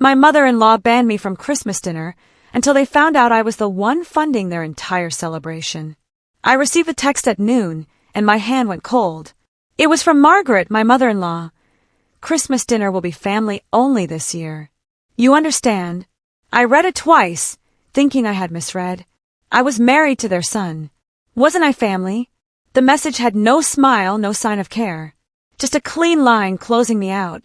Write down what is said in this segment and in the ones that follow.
My mother-in-law banned me from Christmas dinner until they found out I was the one funding their entire celebration. I received a text at noon, and my hand went cold. It was from Margaret, my mother-in-law. Christmas dinner will be family only this year. You understand? I read it twice, thinking I had misread. I was married to their son. Wasn't I family? The message had no smile, no sign of care. Just a clean line closing me out.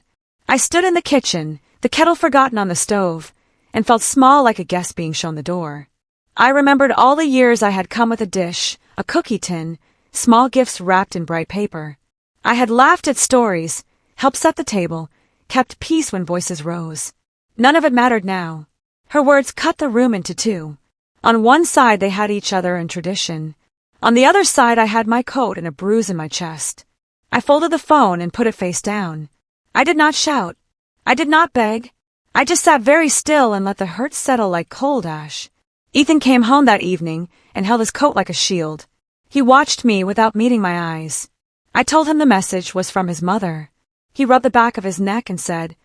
I stood in the kitchen, the kettle forgotten on the stove, and felt small like a guest being shown the door. I remembered all the years I had come with a dish, a cookie tin, small gifts wrapped in bright paper. I had laughed at stories, helped set the table, kept peace when voices rose. None of it mattered now. Her words cut the room into two. On one side they had each other and tradition. On the other side I had my coat and a bruise in my chest. I folded the phone and put it face down. I did not shout. I did not beg. I just sat very still and let the hurt settle like cold ash. Ethan came home that evening and held his coat like a shield. He watched me without meeting my eyes. I told him the message was from his mother. He rubbed the back of his neck and said,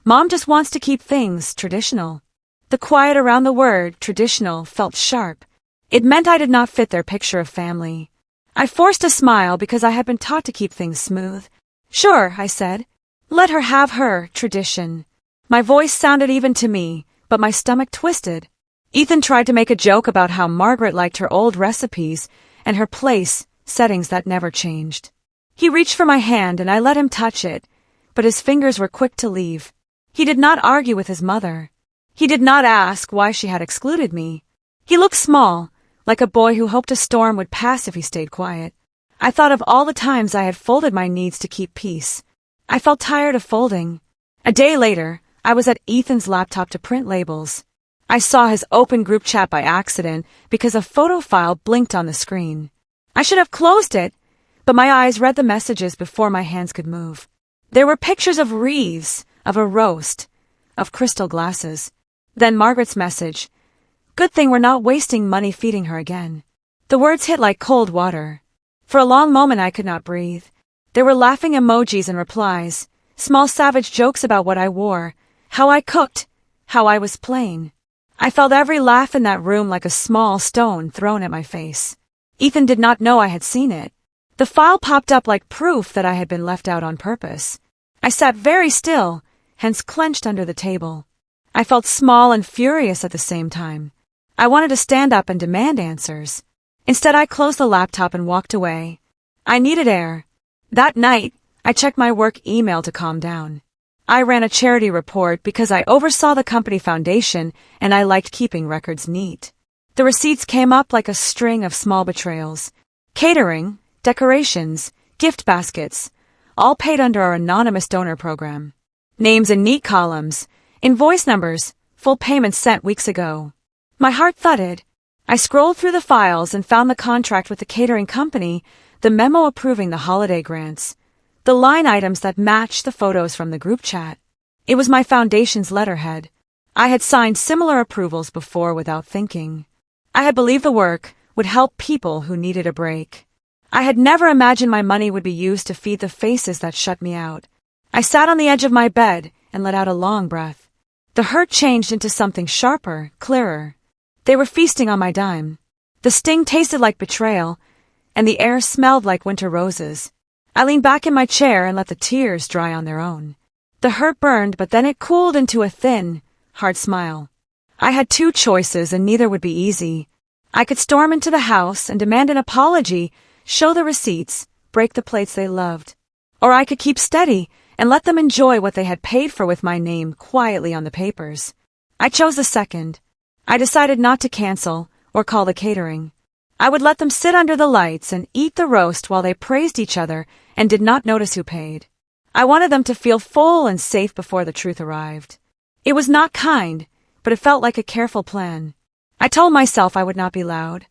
"Mom just wants to keep things traditional." The quiet around the word traditional felt sharp. It meant I did not fit their picture of family. I forced a smile because I had been taught to keep things smooth. "Sure," I said. "Let her have her tradition." My voice sounded even to me, but my stomach twisted. Ethan tried to make a joke about how Margaret liked her old recipes and her place, settings that never changed. He reached for my hand and I let him touch it, but his fingers were quick to leave. He did not argue with his mother. He did not ask why she had excluded me. He looked small, like a boy who hoped a storm would pass if he stayed quiet. I thought of all the times I had folded my needs to keep peace. I felt tired of folding. A day later, I was at Ethan's laptop to print labels. I saw his open group chat by accident because a photo file blinked on the screen. I should have closed it, but my eyes read the messages before my hands could move. There were pictures of wreaths, of a roast, of crystal glasses. Then Margaret's message. Good thing we're not wasting money feeding her again. The words hit like cold water. For a long moment I could not breathe. There were laughing emojis and replies, small savage jokes about what I wore, how I cooked, how I was plain. I felt every laugh in that room like a small stone thrown at my face. Ethan did not know I had seen it. The file popped up like proof that I had been left out on purpose. I sat very still, hands clenched under the table. I felt small and furious at the same time. I wanted to stand up and demand answers. Instead, I closed the laptop and walked away. I needed air. That night, I checked my work email to calm down. I ran a charity report because I oversaw the company foundation and I liked keeping records neat. The receipts came up like a string of small betrayals. Catering, decorations, gift baskets, all paid under our anonymous donor program. Names in neat columns, invoice numbers, full payments sent weeks ago. My heart thudded. I scrolled through the files and found the contract with the catering company, the memo approving the holiday grants, the line items that matched the photos from the group chat. It was my foundation's letterhead. I had signed similar approvals before without thinking. I had believed the work would help people who needed a break. I had never imagined my money would be used to feed the faces that shut me out. I sat on the edge of my bed and let out a long breath. The hurt changed into something sharper, clearer. They were feasting on my dime. The sting tasted like betrayal, and the air smelled like winter roses. I leaned back in my chair and let the tears dry on their own. The hurt burned, but then it cooled into a thin, hard smile. I had two choices, and neither would be easy. I could storm into the house and demand an apology, show the receipts, break the plates they loved. Or I could keep steady and let them enjoy what they had paid for with my name quietly on the papers. I chose the second. I decided not to cancel or call the catering. I would let them sit under the lights and eat the roast while they praised each other and did not notice who paid. I wanted them to feel full and safe before the truth arrived. It was not kind, but it felt like a careful plan. I told myself I would not be loud.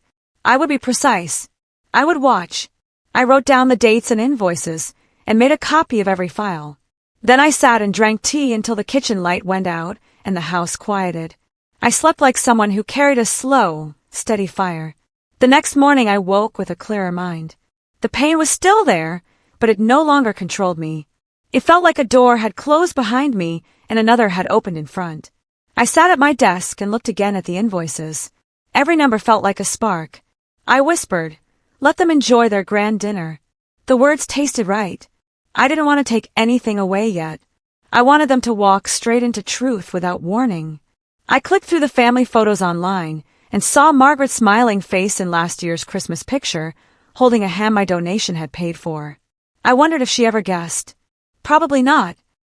I would be precise. I would watch. I wrote down the dates and invoices and made a copy of every file. Then I sat and drank tea until the kitchen light went out and the house quieted. I slept like someone who carried a slow, steady fire. The next morning I woke with a clearer mind. The pain was still there, but it no longer controlled me. It felt like a door had closed behind me and another had opened in front. I sat at my desk and looked again at the invoices. Every number felt like a spark. I whispered, "Let them enjoy their grand dinner." The words tasted right. I didn't want to take anything away yet. I wanted them to walk straight into truth without warning. I clicked through the family photos online and saw Margaret's smiling face in last year's Christmas picture, holding a ham my donation had paid for. I wondered if she ever guessed. Probably not.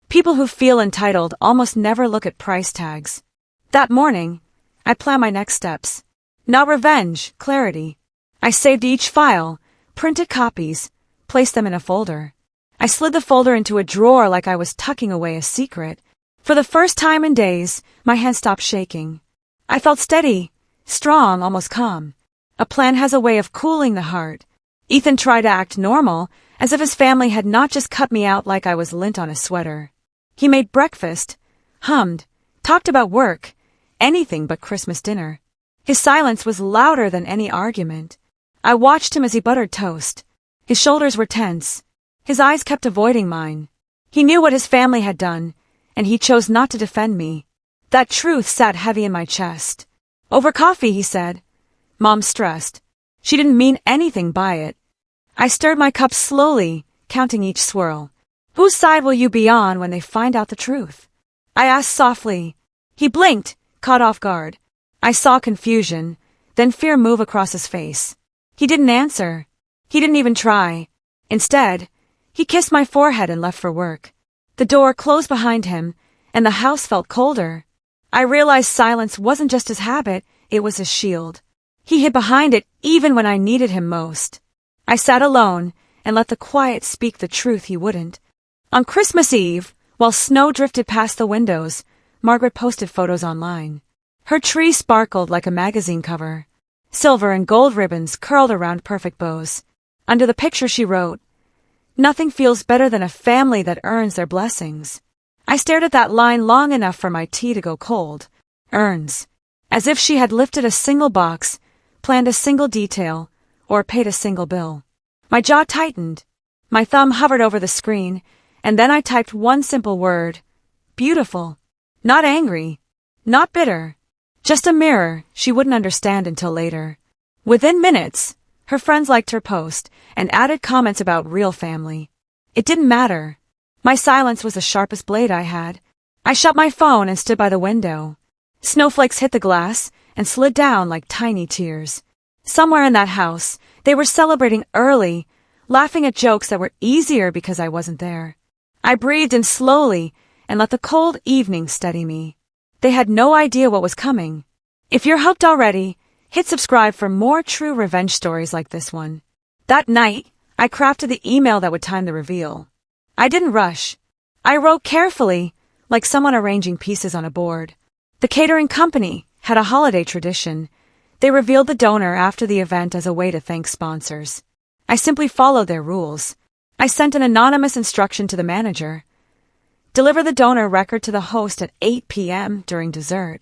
People who feel entitled almost never look at price tags. That morning, I planned my next steps. Not revenge, clarity. I saved each file, printed copies, placed them in a folder. I slid the folder into a drawer like I was tucking away a secret. For the first time in days, my hand stopped shaking. I felt steady, strong, almost calm. A plan has a way of cooling the heart. Ethan tried to act normal, as if his family had not just cut me out like I was lint on a sweater. He made breakfast, hummed, talked about work, anything but Christmas dinner. His silence was louder than any argument. I watched him as he buttered toast. His shoulders were tense. His eyes kept avoiding mine. He knew what his family had done, and he chose not to defend me. That truth sat heavy in my chest. "Over coffee," he said. Mom stressed. She didn't mean anything by it. I stirred my cup slowly, counting each swirl. "Whose side will you be on when they find out the truth?" I asked softly. He blinked, caught off guard. I saw confusion, then fear move across his face. He didn't answer. He didn't even try. Instead, he kissed my forehead and left for work. The door closed behind him, and the house felt colder. I realized silence wasn't just his habit, it was his shield. He hid behind it even when I needed him most. I sat alone and let the quiet speak the truth he wouldn't. On Christmas Eve, while snow drifted past the windows, Margaret posted photos online. Her tree sparkled like a magazine cover. Silver and gold ribbons curled around perfect bows. Under the picture she wrote, "Nothing feels better than a family that earns their blessings." I stared at that line long enough for my tea to go cold. Earns. As if she had lifted a single box, planned a single detail, or paid a single bill. My jaw tightened. My thumb hovered over the screen, and then I typed one simple word. Beautiful. Not angry. Not bitter. Just a mirror she wouldn't understand until later. Within minutes, her friends liked her post and added comments about real family. It didn't matter. My silence was the sharpest blade I had. I shut my phone and stood by the window. Snowflakes hit the glass and slid down like tiny tears. Somewhere in that house, they were celebrating early, laughing at jokes that were easier because I wasn't there. I breathed in slowly and let the cold evening steady me. They had no idea what was coming. If you're hooked already, hit subscribe for more true revenge stories like this one. That night, I crafted the email that would time the reveal. I didn't rush. I wrote carefully, like someone arranging pieces on a board. The catering company had a holiday tradition. They revealed the donor after the event as a way to thank sponsors. I simply followed their rules. I sent an anonymous instruction to the manager. Deliver the donor record to the host at 8 p.m. during dessert.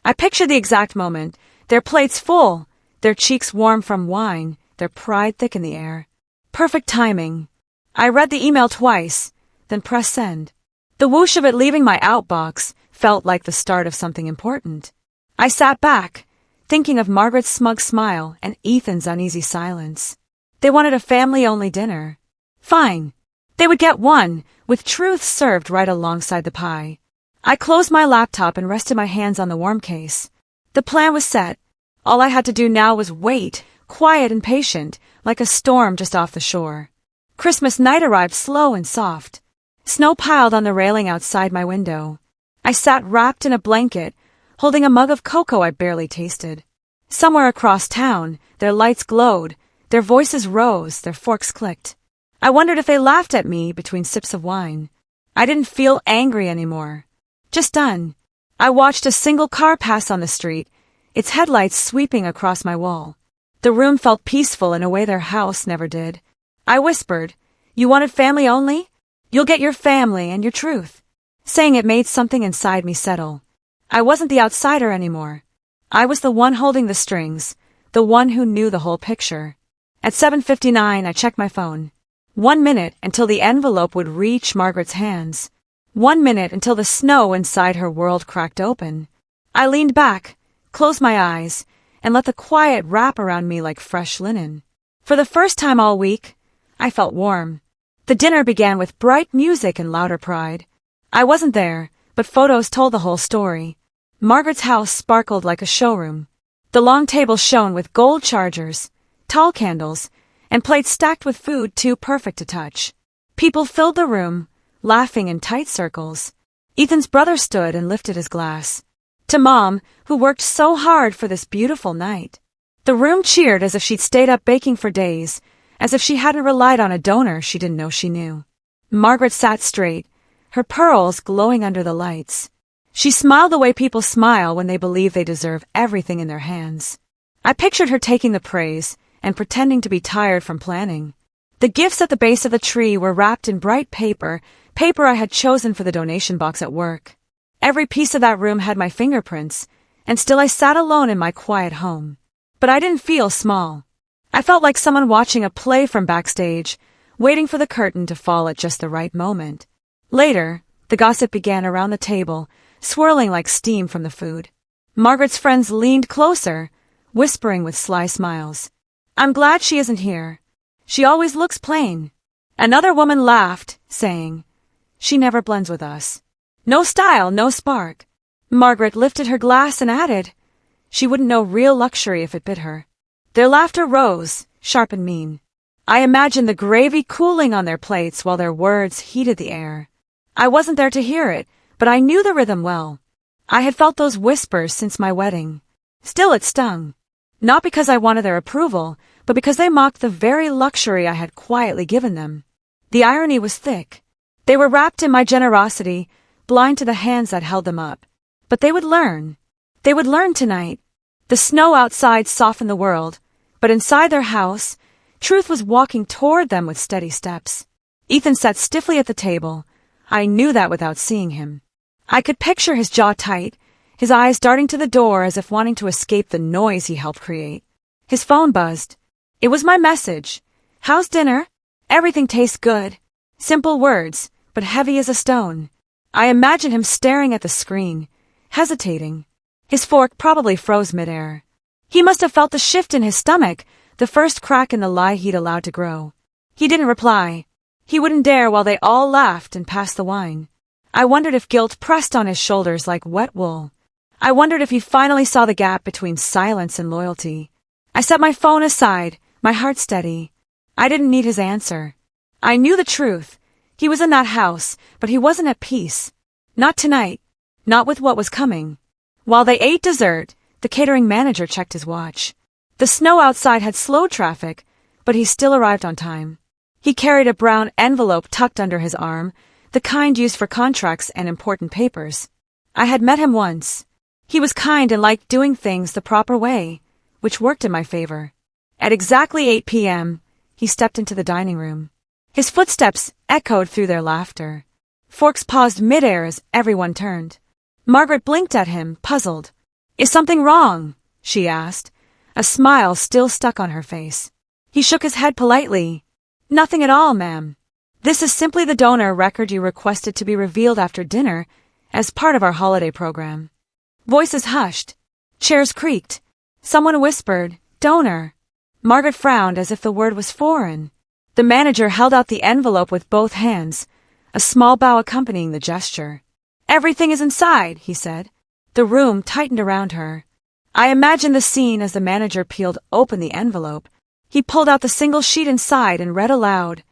I pictured the exact moment, their plates full, their cheeks warm from wine, their pride thick in the air. Perfect timing. I read the email twice, then pressed send. The whoosh of it leaving my outbox felt like the start of something important. I sat back, thinking of Margaret's smug smile and Ethan's uneasy silence. They wanted a family-only dinner. Fine. They would get one, with truth served right alongside the pie. I closed my laptop and rested my hands on the warm case. The plan was set. All I had to do now was wait, quiet and patient, like a storm just off the shore. Christmas night arrived slow and soft. Snow piled on the railing outside my window. I sat wrapped in a blanket, holding a mug of cocoa I barely tasted. Somewhere across town, their lights glowed, their voices rose, their forks clicked. I wondered if they laughed at me between sips of wine. I didn't feel angry anymore. Just done. I watched a single car pass on the street, its headlights sweeping across my wall. The room felt peaceful in a way their house never did. I whispered, "You wanted family only? You'll get your family and your truth." Saying it made something inside me settle. I wasn't the outsider anymore. I was the one holding the strings, the one who knew the whole picture. At 7:59, I checked my phone. 1 minute until the envelope would reach Margaret's hands. 1 minute until the snow inside her world cracked open. I leaned back, closed my eyes, and let the quiet wrap around me like fresh linen. For the first time all week, I felt warm. The dinner began with bright music and louder pride. I wasn't there, but photos told the whole story. Margaret's house sparkled like a showroom. The long table shone with gold chargers, tall candles, and plates stacked with food too perfect to touch. People filled the room, laughing in tight circles. Ethan's brother stood and lifted his glass. To Mom, who worked so hard for this beautiful night. The room cheered as if she'd stayed up baking for days, as if she hadn't relied on a donor she didn't know she knew. Margaret sat straight, her pearls glowing under the lights. She smiled the way people smile when they believe they deserve everything in their hands. I pictured her taking the praise and pretending to be tired from planning. The gifts at the base of the tree were wrapped in bright paper I had chosen for the donation box at work. Every piece of that room had my fingerprints, and still I sat alone in my quiet home. But I didn't feel small. I felt like someone watching a play from backstage, waiting for the curtain to fall at just the right moment. Later, the gossip began around the table, swirling like steam from the food. Margaret's friends leaned closer, whispering with sly smiles. "I'm glad she isn't here. She always looks plain." Another woman laughed, saying, "She never blends with us. No style, no spark." Margaret lifted her glass and added, "She wouldn't know real luxury if it bit her." Their laughter rose, sharp and mean. I imagined the gravy cooling on their plates while their words heated the air. I wasn't there to hear it, but I knew the rhythm well. I had felt those whispers since my wedding. Still it stung. Not because I wanted their approval, but because they mocked the very luxury I had quietly given them. The irony was thick. They were wrapped in my generosity, blind to the hands that held them up. But they would learn. They would learn tonight. The snow outside softened the world, but inside their house, truth was walking toward them with steady steps. Ethan sat stiffly at the table. I knew that without seeing him. I could picture his jaw tight, his eyes darting to the door as if wanting to escape the noise he helped create. His phone buzzed. It was my message. "How's dinner?" "Everything tastes good." Simple words, but heavy as a stone. I imagined him staring at the screen, hesitating. His fork probably froze midair. He must have felt the shift in his stomach, the first crack in the lie he'd allowed to grow. He didn't reply. He wouldn't dare while they all laughed and passed the wine. I wondered if guilt pressed on his shoulders like wet wool. I wondered if he finally saw the gap between silence and loyalty. I set my phone aside, my heart steady. I didn't need his answer. I knew the truth. He was in that house, but he wasn't at peace. Not tonight. Not with what was coming. While they ate dessert, the catering manager checked his watch. The snow outside had slowed traffic, but he still arrived on time. He carried a brown envelope tucked under his arm, the kind used for contracts and important papers. I had met him once. He was kind and liked doing things the proper way, which worked in my favor. At exactly 8 p.m., he stepped into the dining room. His footsteps echoed through their laughter. Forks paused midair as everyone turned. Margaret blinked at him, puzzled. "Is something wrong?" she asked, a smile still stuck on her face. He shook his head politely. "Nothing at all, ma'am. This is simply the donor record you requested to be revealed after dinner as part of our holiday program." Voices hushed. Chairs creaked. Someone whispered, "Donor." Margaret frowned as if the word was foreign. The manager held out the envelope with both hands, a small bow accompanying the gesture. "Everything is inside," he said. The room tightened around her. I imagined the scene as the manager peeled open the envelope. He pulled out the single sheet inside and read aloud.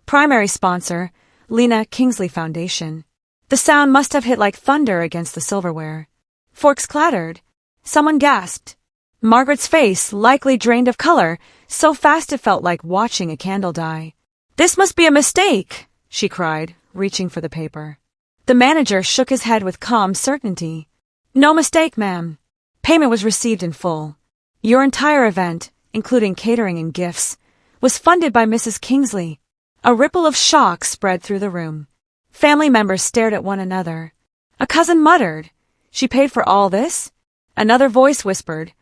Primary sponsor, Lena Kingsley Foundation. The sound must have hit like thunder against the silverware. Forks clattered. Someone gasped. Margaret's face likely drained of color, so fast it felt like watching a candle die. "This must be a mistake," she cried, reaching for the paper. The manager shook his head with calm certainty. "No mistake, ma'am. Payment was received in full. Your entire event, including catering and gifts, was funded by Mrs. Kingsley." A ripple of shock spread through the room. Family members stared at one another. A cousin muttered, "She paid for all this?" Another voice whispered,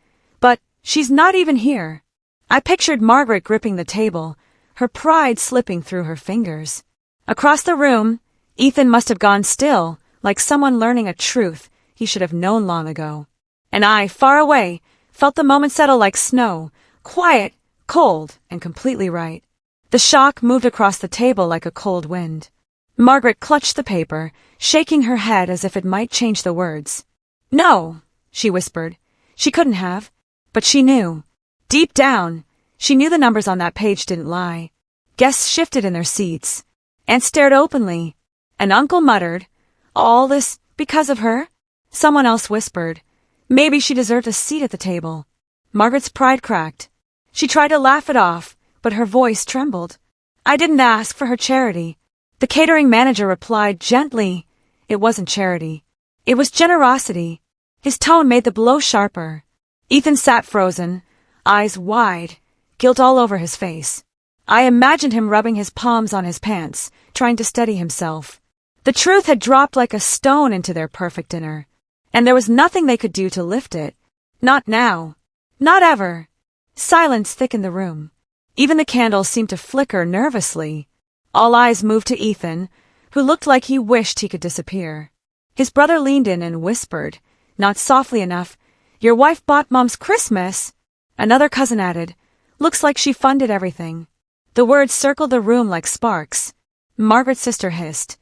"But she's not even here." I pictured Margaret gripping the table, her pride slipping through her fingers. Across the room, Ethan must have gone still, like someone learning a truth he should have known long ago. And I, far away, felt the moment settle like snow, quiet, cold, and completely right. The shock moved across the table like a cold wind. Margaret clutched the paper, shaking her head as if it might change the words. No, she whispered. She couldn't have. But she knew. Deep down, she knew the numbers on that page didn't lie. Guests shifted in their seats. Aunt stared openly. An uncle muttered, "All this because of her?" Someone else whispered, "Maybe she deserved a seat at the table." Margaret's pride cracked. She tried to laugh it off, but her voice trembled. "I didn't ask for her charity." The catering manager replied gently, "It wasn't charity. It was generosity." His tone made the blow sharper. Ethan sat frozen, eyes wide, guilt all over his face. I imagined him rubbing his palms on his pants, trying to steady himself. The truth had dropped like a stone into their perfect dinner, and there was nothing they could do to lift it. Not now. Not ever. Silence thickened the room. Even the candles seemed to flicker nervously. All eyes moved to Ethan, who looked like he wished he could disappear. His brother leaned in and whispered, not softly enough, "Your wife bought Mom's Christmas." Another cousin added, "Looks like she funded everything." The words circled the room like sparks. Margaret's sister hissed,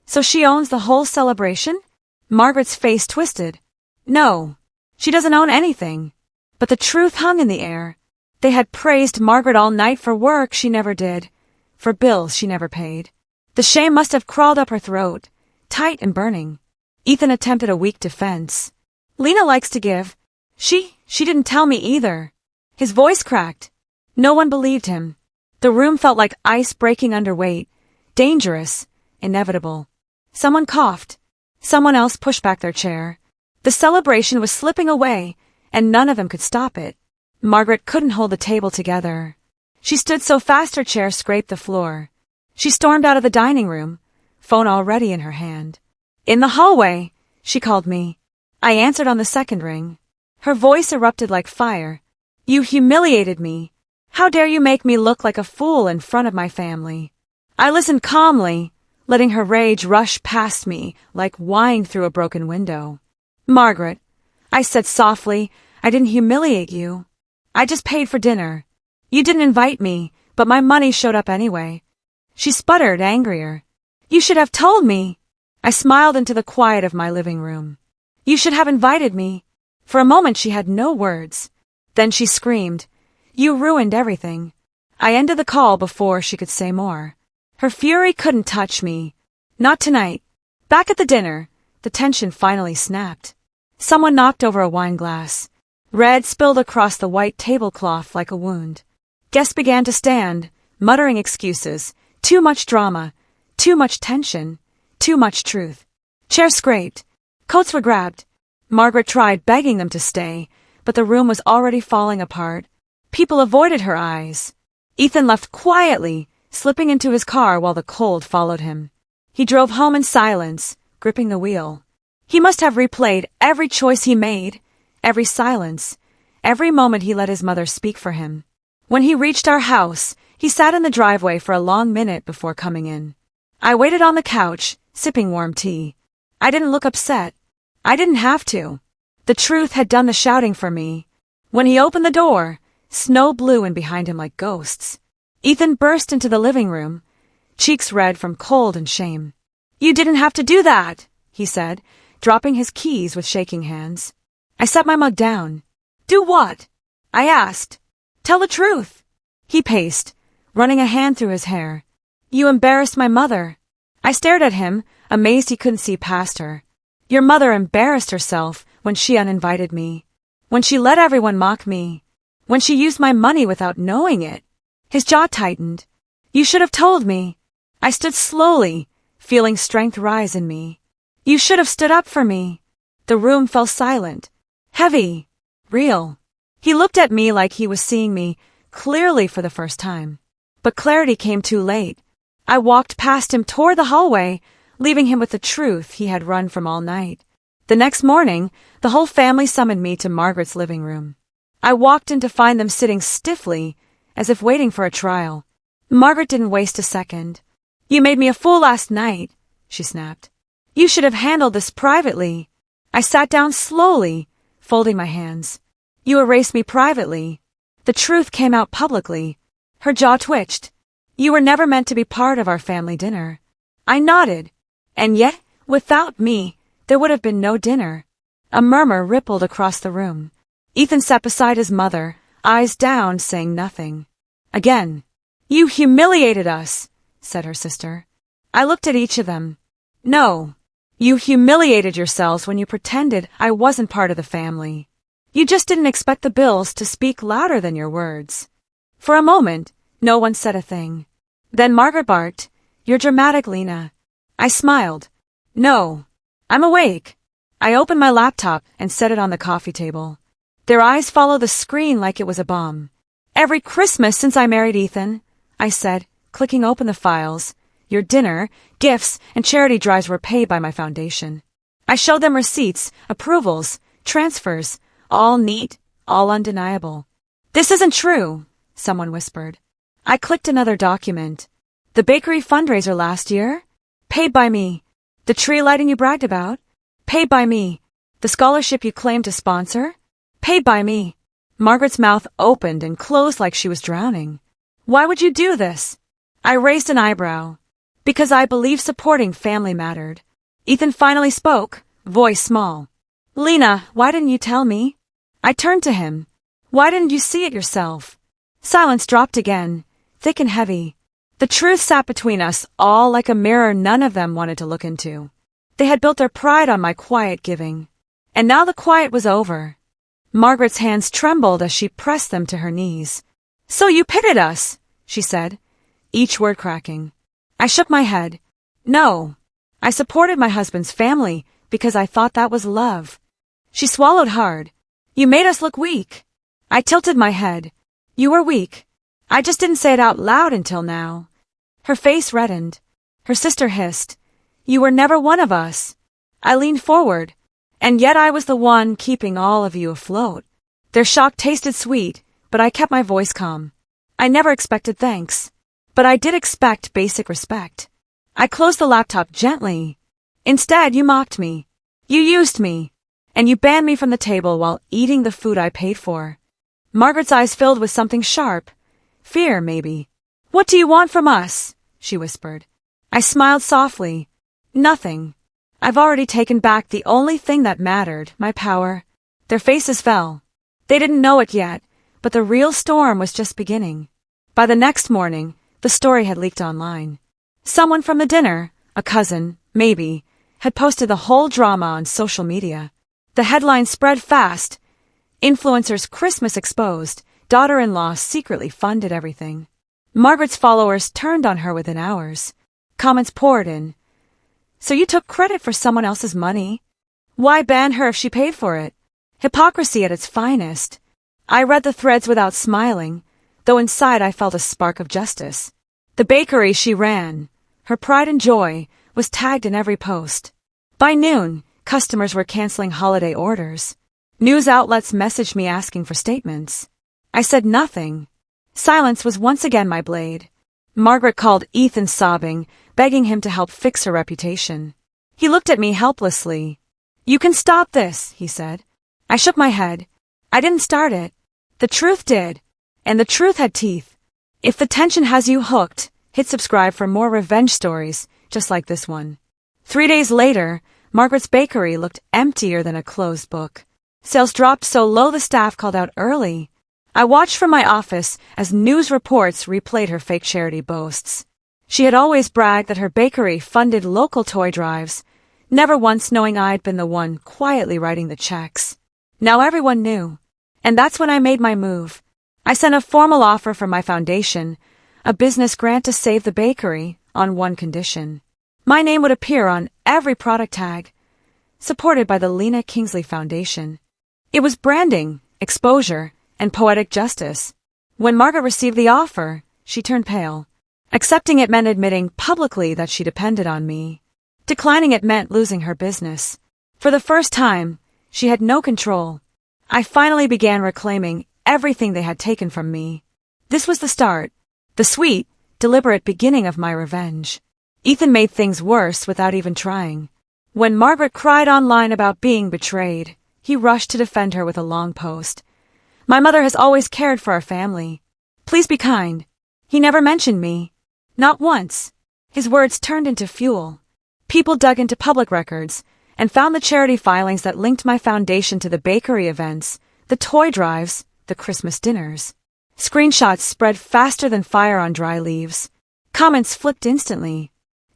"So she owns the whole celebration?" Margaret's face twisted. "No, she doesn't own anything." But the truth hung in the air. They had praised Margaret all night for work she never did, for bills she never paid. The shame must have crawled up her throat, tight and burning. Ethan attempted a weak defense. "Lena likes to give. She didn't tell me either." His voice cracked. No one believed him. The room felt like ice breaking under weight, dangerous, inevitable. Someone coughed. Someone else pushed back their chair. The celebration was slipping away, and none of them could stop it. Margaret couldn't hold the table together. She stood so fast her chair scraped the floor. She stormed out of the dining room, phone already in her hand. "In the hallway," she called me. I answered on the second ring. Her voice erupted like fire. "You humiliated me. How dare you make me look like a fool in front of my family?" I listened calmly, letting her rage rush past me like wine through a broken window. "Margaret," I said softly, "I didn't humiliate you. I just paid for dinner. You didn't invite me, but my money showed up anyway." She sputtered, angrier. "You should have told me." I smiled into the quiet of my living room. "You should have invited me." For a moment she had no words. Then she screamed, "You ruined everything." I ended the call before she could say more. Her fury couldn't touch me. Not tonight. Back at the dinner, the tension finally snapped. Someone knocked over a wine glass. Red spilled across the white tablecloth like a wound. Guests began to stand, muttering excuses. Too much drama. Too much tension. Too much truth. Chairs scraped. Coats were grabbed. Margaret tried begging them to stay, but the room was already falling apart. People avoided her eyes. Ethan left quietly, slipping into his car while the cold followed him. He drove home in silence, gripping the wheel. He must have replayed every choice he made, every silence, every moment he let his mother speak for him. When he reached our house, he sat in the driveway for a long minute before coming in. I waited on the couch, sipping warm tea. I didn't look upset. I didn't have to. The truth had done the shouting for me. When he opened the door, snow blew in behind him like ghosts. Ethan burst into the living room, cheeks red from cold and shame. "You didn't have to do that," he said, dropping his keys with shaking hands. I set my mug down. "Do what?" I asked. "Tell the truth." He paced, running a hand through his hair. "You embarrassed my mother." I stared at him, amazed he couldn't see past her. "Your mother embarrassed herself when she uninvited me. When she let everyone mock me. When she used my money without knowing it." His jaw tightened. "You should have told me." I stood slowly, feeling strength rise in me. "You should have stood up for me." The room fell silent. Heavy. Real. He looked at me like he was seeing me clearly for the first time. But clarity came too late. I walked past him toward the hallway, leaving him with the truth he had run from all night. The next morning, the whole family summoned me to Margaret's living room. I walked in to find them sitting stiffly, as if waiting for a trial. Margaret didn't waste a second. "You made me a fool last night," she snapped. You should have handled this privately. I sat down slowly, folding my hands. You erased me privately. The truth came out publicly. Her jaw twitched. You were never meant to be part of our family dinner. I nodded. And yet, without me, there would have been no dinner. A murmur rippled across the room. Ethan sat beside his mother, eyes down, saying nothing. Again. You humiliated us, said her sister. I looked at each of them. No. You humiliated yourselves when you pretended I wasn't part of the family. You just didn't expect the bills to speak louder than your words. For a moment, no one said a thing. Then Margaret barked, You're dramatic, Lena. I smiled. No. I'm awake. I opened my laptop and set it on the coffee table. Their eyes followed the screen like it was a bomb. Every Christmas since I married Ethan, I said, clicking open the files. Your dinner, gifts, and charity drives were paid by my foundation. I showed them receipts, approvals, transfers, all neat, all undeniable. This isn't true, someone whispered. I clicked another document. The bakery fundraiser last year? Paid by me. The tree lighting you bragged about? Paid by me. The scholarship you claimed to sponsor? Paid by me. Margaret's mouth opened and closed like she was drowning. Why would you do this? I raised an eyebrow. Because I believe supporting family mattered. Ethan finally spoke, voice small. Lena, why didn't you tell me? I turned to him. Why didn't you see it yourself? Silence dropped again, thick and heavy. The truth sat between us, all like a mirror none of them wanted to look into. They had built their pride on my quiet giving. And now the quiet was over. Margaret's hands trembled as she pressed them to her knees. So you pitted us, she said, each word cracking. I shook my head. No. I supported my husband's family because I thought that was love. She swallowed hard. You made us look weak. I tilted my head. You were weak. I just didn't say it out loud until now. Her face reddened. Her sister hissed. You were never one of us. I leaned forward. And yet I was the one keeping all of you afloat. Their shock tasted sweet, but I kept my voice calm. I never expected thanks. But I did expect basic respect. I closed the laptop gently. Instead, you mocked me. You used me. And you banned me from the table while eating the food I paid for. Margaret's eyes filled with something sharp. Fear, maybe. What do you want from us? She whispered. I smiled softly. Nothing. I've already taken back the only thing that mattered, my power. Their faces fell. They didn't know it yet, but the real storm was just beginning. By the next morning, the story had leaked online. Someone from the dinner, a cousin, maybe, had posted the whole drama on social media. The headline spread fast. Influencer's Christmas exposed, daughter-in-law secretly funded everything. Margaret's followers turned on her within hours. Comments poured in. So you took credit for someone else's money? Why ban her if she paid for it? Hypocrisy at its finest. I read the threads without smiling, though inside I felt a spark of justice. The bakery she ran, her pride and joy, was tagged in every post. By noon, customers were canceling holiday orders. News outlets messaged me asking for statements. I said nothing. Silence was once again my blade. Margaret called Ethan sobbing, begging him to help fix her reputation. He looked at me helplessly. You can stop this, he said. I shook my head. I didn't start it. The truth did. And the truth had teeth. If the tension has you hooked, hit subscribe for more revenge stories, just like this one. 3 days later, Margaret's bakery looked emptier than a closed book. Sales dropped so low the staff called out early. I watched from my office as news reports replayed her fake charity boasts. She had always bragged that her bakery funded local toy drives, never once knowing I'd been the one quietly writing the checks. Now everyone knew. And that's when I made my move. I sent a formal offer from my foundation, a business grant to save the bakery, on one condition. My name would appear on every product tag, supported by the Lena Kingsley Foundation. It was branding, exposure, and poetic justice. When Margaret received the offer, she turned pale. Accepting it meant admitting publicly that she depended on me. Declining it meant losing her business. For the first time, she had no control. I finally began reclaiming everything they had taken from me. This was the start, the sweet, deliberate beginning of my revenge. Ethan made things worse without even trying. When Margaret cried online about being betrayed, he rushed to defend her with a long post. My mother has always cared for our family. Please be kind. He never mentioned me. Not once. His words turned into fuel. People dug into public records and found the charity filings that linked my foundation to the bakery events, the toy drives, the Christmas dinners. Screenshots spread faster than fire on dry leaves. Comments flipped instantly.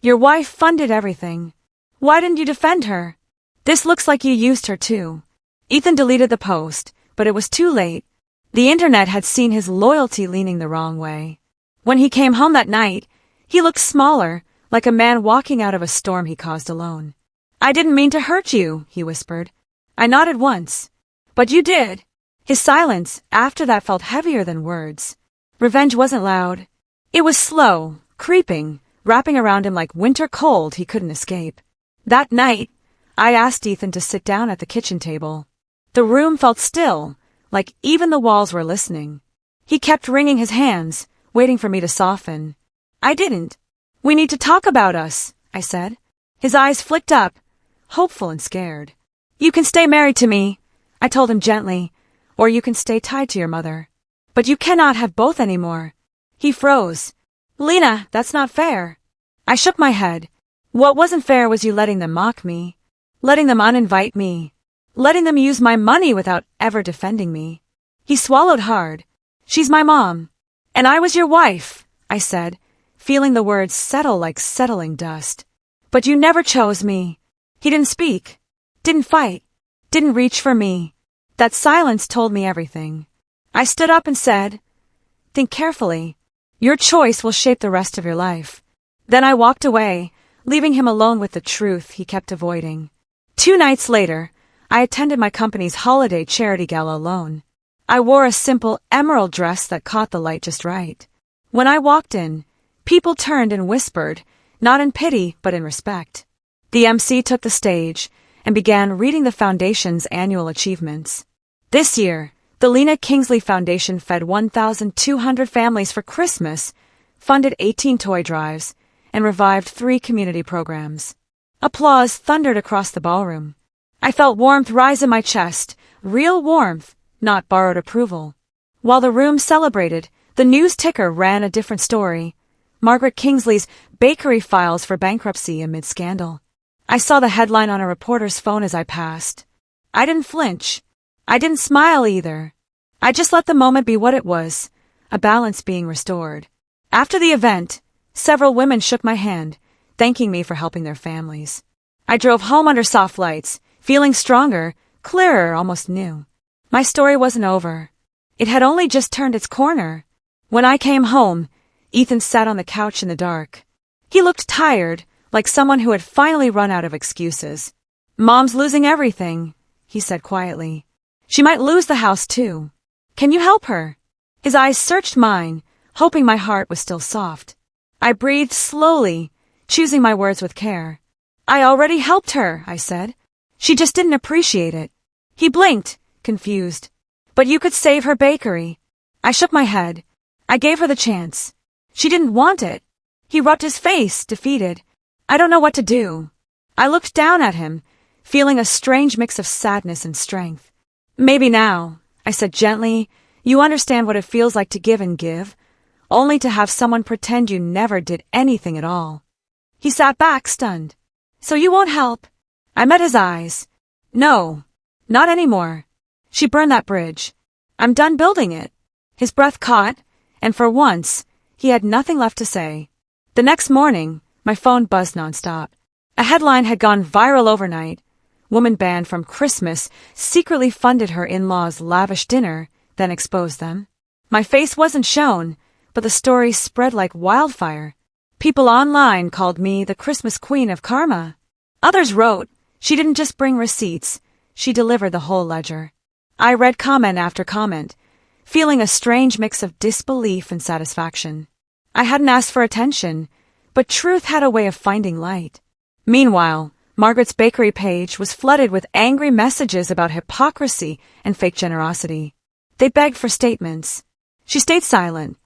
Your wife funded everything. Why didn't you defend her? This looks like you used her too. Ethan deleted the post, but it was too late. The internet had seen his loyalty leaning the wrong way. When he came home that night, he looked smaller, like a man walking out of a storm he caused alone. I didn't mean to hurt you, he whispered. I nodded once. But you did. His silence after that felt heavier than words. Revenge wasn't loud. It was slow, creeping, wrapping around him like winter cold he couldn't escape. That night, I asked Ethan to sit down at the kitchen table. The room felt still, like even the walls were listening. He kept wringing his hands, waiting for me to soften. I didn't. We need to talk about us, I said. His eyes flicked up, hopeful and scared. You can stay married to me, I told him gently, or you can stay tied to your mother. But you cannot have both anymore. He froze. Lena, that's not fair. I shook my head. What wasn't fair was you letting them mock me, letting them uninvite me, letting them use my money without ever defending me. He swallowed hard. She's my mom. And I was your wife, I said, feeling the words settle like settling dust. But you never chose me. He didn't speak, didn't fight, didn't reach for me. That silence told me everything. I stood up and said, think carefully. Your choice will shape the rest of your life. Then I walked away, leaving him alone with the truth he kept avoiding. 2 nights later, I attended my company's holiday charity gala alone. I wore a simple emerald dress that caught the light just right. When I walked in, people turned and whispered, not in pity but in respect. The MC took the stage and began reading the foundation's annual achievements. This year, the Lena Kingsley Foundation fed 1,200 families for Christmas, funded 18 toy drives, and revived 3 community programs. Applause thundered across the ballroom. I felt warmth rise in my chest, real warmth, not borrowed approval. While the room celebrated, the news ticker ran a different story. Margaret Kingsley's bakery files for bankruptcy amid scandal. I saw the headline on a reporter's phone as I passed. I didn't flinch. I didn't smile either. I just let the moment be what it was, a balance being restored. After the event, several women shook my hand, thanking me for helping their families. I drove home under soft lights, feeling stronger, clearer, almost new. My story wasn't over. It had only just turned its corner. When I came home, Ethan sat on the couch in the dark. He looked tired, like someone who had finally run out of excuses. Mom's losing everything, he said quietly. She might lose the house too. Can you help her? His eyes searched mine, hoping my heart was still soft. I breathed slowly, choosing my words with care. I already helped her, I said. She just didn't appreciate it. He blinked, confused. But you could save her bakery. I shook my head. I gave her the chance. She didn't want it. He rubbed his face, defeated. I don't know what to do. I looked down at him, feeling a strange mix of sadness and strength. Maybe now, I said gently, you understand what it feels like to give and give, only to have someone pretend you never did anything at all. He sat back, stunned. So you won't help? I met his eyes. No, not anymore. She burned that bridge. I'm done building it. His breath caught, and for once, he had nothing left to say. The next morning, my phone buzzed nonstop. A headline had gone viral overnight. Woman banned from Christmas secretly funded her in-laws' lavish dinner, then exposed them. My face wasn't shown, but the story spread like wildfire. People online called me the Christmas Queen of Karma. Others wrote, she didn't just bring receipts, she delivered the whole ledger. I read comment after comment, feeling a strange mix of disbelief and satisfaction. I hadn't asked for attention, but truth had a way of finding light. Meanwhile, Margaret's bakery page was flooded with angry messages about hypocrisy and fake generosity. They begged for statements. She stayed silent.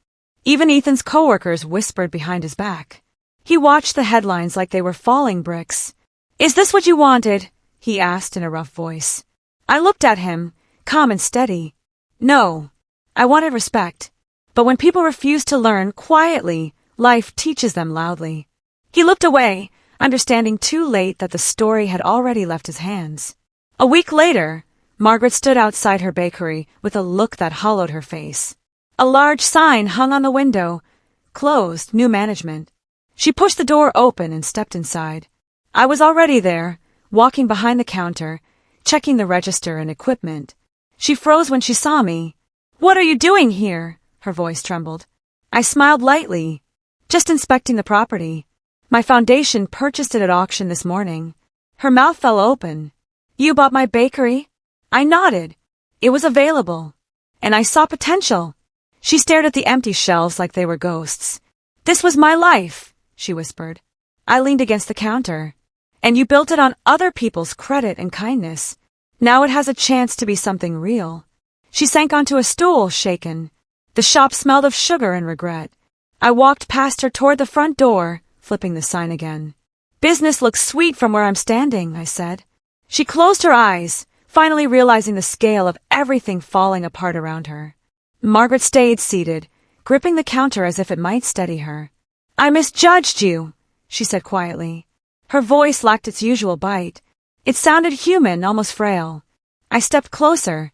Even Ethan's coworkers whispered behind his back. He watched the headlines like they were falling bricks. "Is this what you wanted?" he asked in a rough voice. I looked at him, calm and steady. No, I wanted respect. But when people refuse to learn quietly, life teaches them loudly. He looked away, understanding too late that the story had already left his hands. A week later, Margaret stood outside her bakery with a look that hollowed her face. A large sign hung on the window, "Closed, new management." She pushed the door open and stepped inside. I was already there, walking behind the counter, checking the register and equipment. She froze when she saw me. "What are you doing here?" Her voice trembled. I smiled lightly. "Just inspecting the property. My foundation purchased it at auction this morning." Her mouth fell open. "You bought my bakery?" I nodded. It was available. And I saw potential. She stared at the empty shelves like they were ghosts. "This was my life," she whispered. I leaned against the counter. "And you built it on other people's credit and kindness. Now it has a chance to be something real." She sank onto a stool, shaken. The shop smelled of sugar and regret. I walked past her toward the front door, flipping the sign again. "Business looks sweet from where I'm standing," I said. She closed her eyes, finally realizing the scale of everything falling apart around her. Margaret stayed seated, gripping the counter as if it might steady her. "I misjudged you," she said quietly. Her voice lacked its usual bite. It sounded human, almost frail. I stepped closer.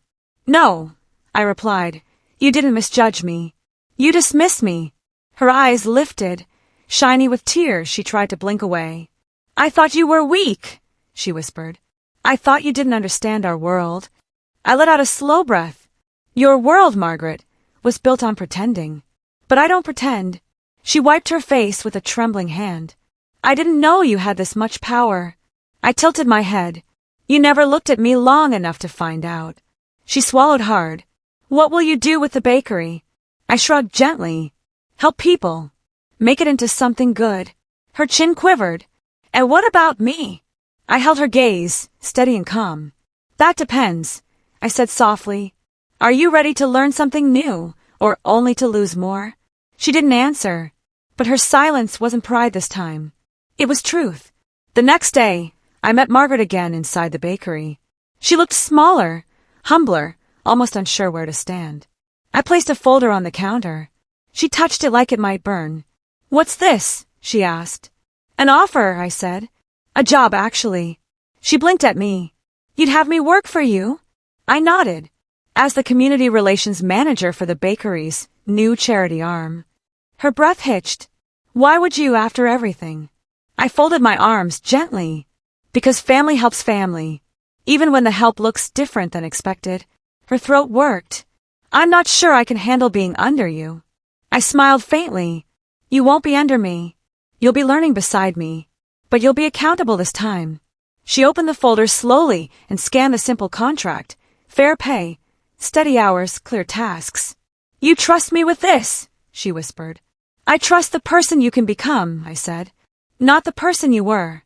"No," I replied. "You didn't misjudge me. You dismissed me." Her eyes lifted. Shiny with tears, she tried to blink away. "I thought you were weak," she whispered. "I thought you didn't understand our world." I let out a slow breath. "Your world, Margaret, was built on pretending. But I don't pretend." She wiped her face with a trembling hand. "I didn't know you had this much power." I tilted my head. "You never looked at me long enough to find out." She swallowed hard. "What will you do with the bakery?" I shrugged gently. "Help people. Make it into something good." Her chin quivered. "And what about me?" I held her gaze, steady and calm. "That depends," I said softly. "Are you ready to learn something new, or only to lose more?" She didn't answer, but her silence wasn't pride this time. It was truth. The next day, I met Margaret again inside the bakery. She looked smaller, humbler, almost unsure where to stand. I placed a folder on the counter. She touched it like it might burn. "What's this?" she asked. "An offer," I said. "A job, actually." She blinked at me. "You'd have me work for you?" I nodded. As the community relations manager for the bakery's new charity arm. Her breath hitched. "Why would you after everything?" I folded my arms gently. "Because family helps family, even when the help looks different than expected." Her throat worked. "I'm not sure I can handle being under you." I smiled faintly. "You won't be under me. You'll be learning beside me. But you'll be accountable this time." She opened the folder slowly and scanned the simple contract. Fair pay, steady hours, clear tasks. "You trust me with this," she whispered. "I trust the person you can become," I said. "Not the person you were."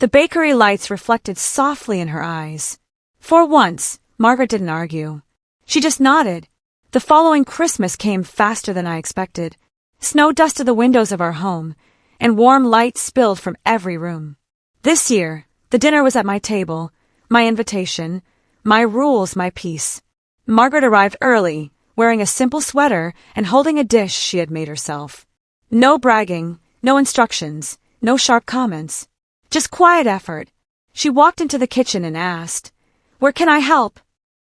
The bakery lights reflected softly in her eyes. For once, Margaret didn't argue. She just nodded. The following Christmas came faster than I expected. Snow dusted the windows of our home, and warm light spilled from every room. This year, the dinner was at my table, my invitation, my rules, my peace. Margaret arrived early, wearing a simple sweater and holding a dish she had made herself. No bragging, no instructions, no sharp comments. Just quiet effort. She walked into the kitchen and asked, "Where can I help?"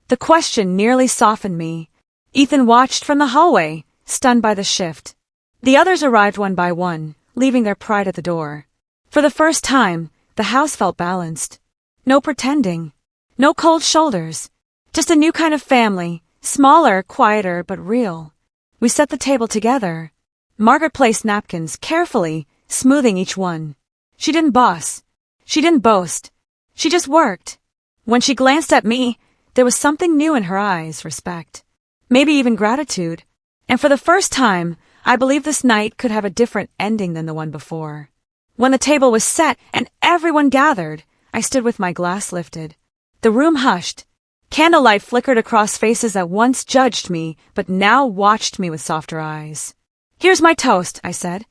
The question nearly softened me. Ethan watched from the hallway, stunned by the shift. The others arrived one by one, leaving their pride at the door. For the first time, the house felt balanced. No pretending. No cold shoulders. Just a new kind of family, smaller, quieter, but real. We set the table together. Margaret placed napkins carefully, smoothing each one. She didn't boss. She didn't boast. She just worked. When she glanced at me, there was something new in her eyes, respect. Maybe even gratitude. And for the first time, I believed this night could have a different ending than the one before. When the table was set and everyone gathered, I stood with my glass lifted. The room hushed. Candlelight flickered across faces that once judged me, but now watched me with softer eyes. "Here's my toast," I said.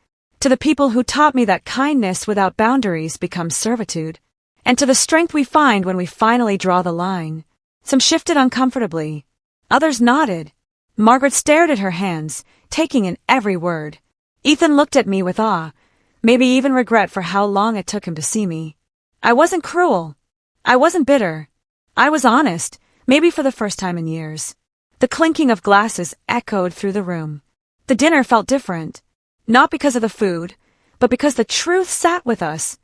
to the people who taught me that kindness without boundaries becomes servitude, and to the strength we find when we finally draw the line. Some shifted uncomfortably. Others nodded. Margaret stared at her hands, taking in every word. Ethan looked at me with awe, maybe even regret for how long it took him to see me. I wasn't cruel. I wasn't bitter. I was honest, maybe for the first time in years. The clinking of glasses echoed through the room. The dinner felt different, not because of the food, but because the truth sat with us,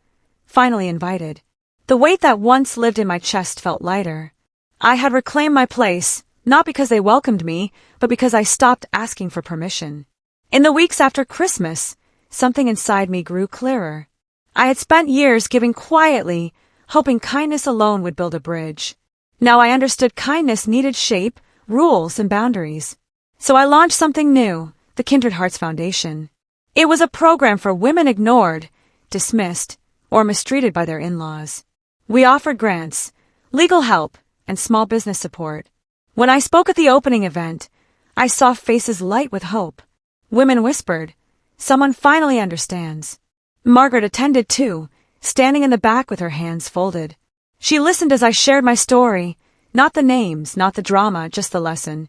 finally invited. The weight that once lived in my chest felt lighter. I had reclaimed my place, not because they welcomed me, but because I stopped asking for permission. In the weeks after Christmas, something inside me grew clearer. I had spent years giving quietly, hoping kindness alone would build a bridge. Now I understood kindness needed shape, rules, and boundaries. So I launched something new, the Kindred Hearts Foundation. It was a program for women ignored, dismissed, or mistreated by their in-laws. We offered grants, legal help, and small business support. When I spoke at the opening event, I saw faces light with hope. Women whispered, "Someone finally understands." Margaret attended too, standing in the back with her hands folded. She listened as I shared my story, not the names, not the drama, just the lesson.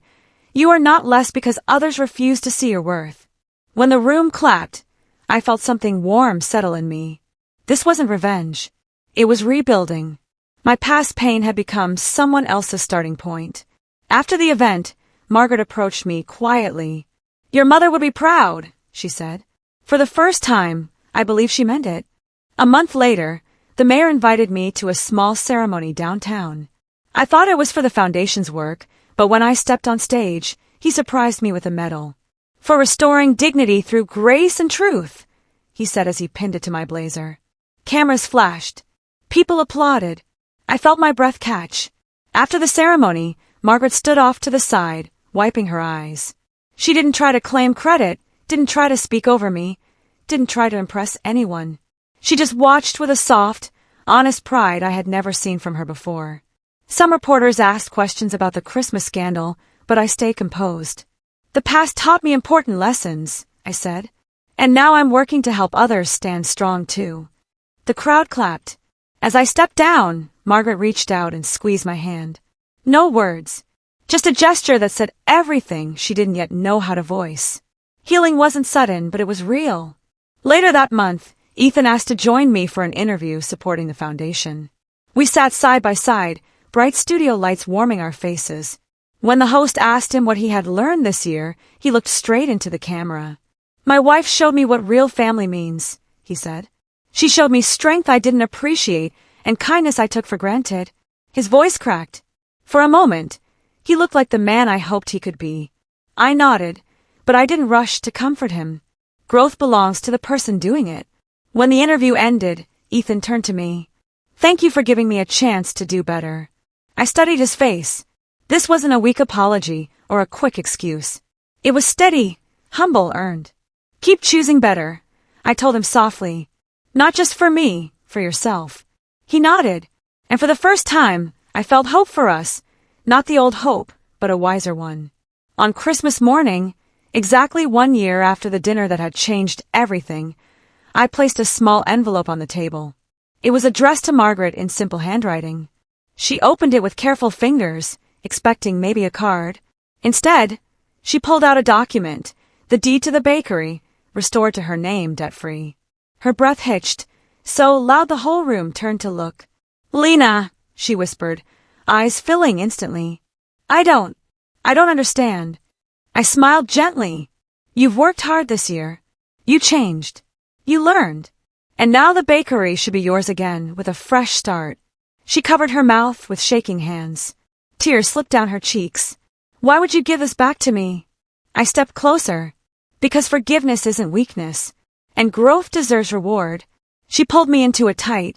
You are not less because others refuse to see your worth. When the room clapped, I felt something warm settle in me. This wasn't revenge. It was rebuilding. My past pain had become someone else's starting point. After the event, Margaret approached me quietly. "Your mother would be proud," she said. For the first time, I believe she meant it. A month later, the mayor invited me to a small ceremony downtown. I thought it was for the foundation's work, but when I stepped on stage, he surprised me with a medal. "For restoring dignity through grace and truth," he said as he pinned it to my blazer. Cameras flashed. People applauded. I felt my breath catch. After the ceremony, Margaret stood off to the side, wiping her eyes. She didn't try to claim credit, didn't try to speak over me, didn't try to impress anyone. She just watched with a soft, honest pride I had never seen from her before. Some reporters asked questions about the Christmas scandal, but I stayed composed. "The past taught me important lessons," I said, "and now I'm working to help others stand strong too." The crowd clapped. As I stepped down, Margaret reached out and squeezed my hand. No words, just a gesture that said everything she didn't yet know how to voice. Healing wasn't sudden, but it was real. Later that month, Ethan asked to join me for an interview supporting the foundation. We sat side by side, bright studio lights warming our faces. When the host asked him what he had learned this year, he looked straight into the camera. "My wife showed me what real family means," he said. "She showed me strength I didn't appreciate and kindness I took for granted." His voice cracked. For a moment, he looked like the man I hoped he could be. I nodded, but I didn't rush to comfort him. Growth belongs to the person doing it. When the interview ended, Ethan turned to me. "Thank you for giving me a chance to do better." I studied his face. This wasn't a weak apology or a quick excuse. It was steady, humble, earned. "Keep choosing better," I told him softly. "Not just for me, for yourself." He nodded, and for the first time, I felt hope for us. Not the old hope, but a wiser one. On Christmas morning, exactly 1 year after the dinner that had changed everything, I placed a small envelope on the table. It was addressed to Margaret in simple handwriting. She opened it with careful fingers, expecting maybe a card. Instead, she pulled out a document, the deed to the bakery, restored to her name debt-free. Her breath hitched, so loud the whole room turned to look. "Lena," she whispered, eyes filling instantly. I don't understand." I smiled gently. "You've worked hard this year. You changed. You learned. And now the bakery should be yours again, with a fresh start." She covered her mouth with shaking hands. Tears slipped down her cheeks. "Why would you give this back to me?" I stepped closer. "Because forgiveness isn't weakness, and growth deserves reward." She pulled me into a tight,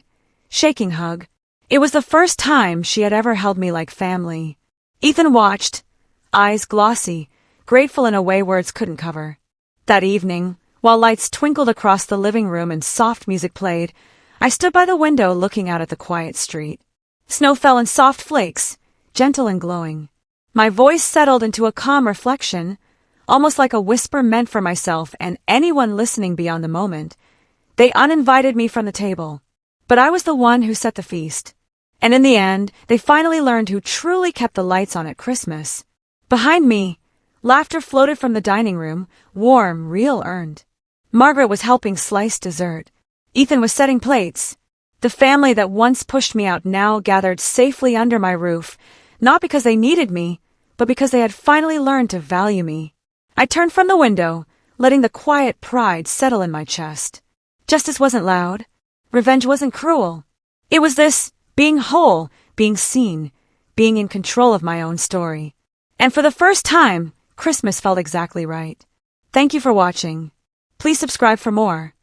shaking hug. It was the first time she had ever held me like family. Ethan watched, eyes glossy, grateful in a way words couldn't cover. That evening, while lights twinkled across the living room and soft music played, I stood by the window looking out at the quiet street. Snow fell in soft flakes, gentle and glowing. My voice settled into a calm reflection. almost like a whisper meant for myself and anyone listening beyond the moment. They uninvited me from the table, but I was the one who set the feast. And in the end, they finally learned who truly kept the lights on at Christmas. Behind me, laughter floated from the dining room, warm, real earned. Margaret was helping slice dessert. Ethan was setting plates. The family that once pushed me out now gathered safely under my roof, not because they needed me, but because they had finally learned to value me. I turned from the window, letting the quiet pride settle in my chest. Justice wasn't loud. Revenge wasn't cruel. It was this being whole, being seen, being in control of my own story. And for the first time, Christmas felt exactly right. Thank you for watching. Please subscribe for more.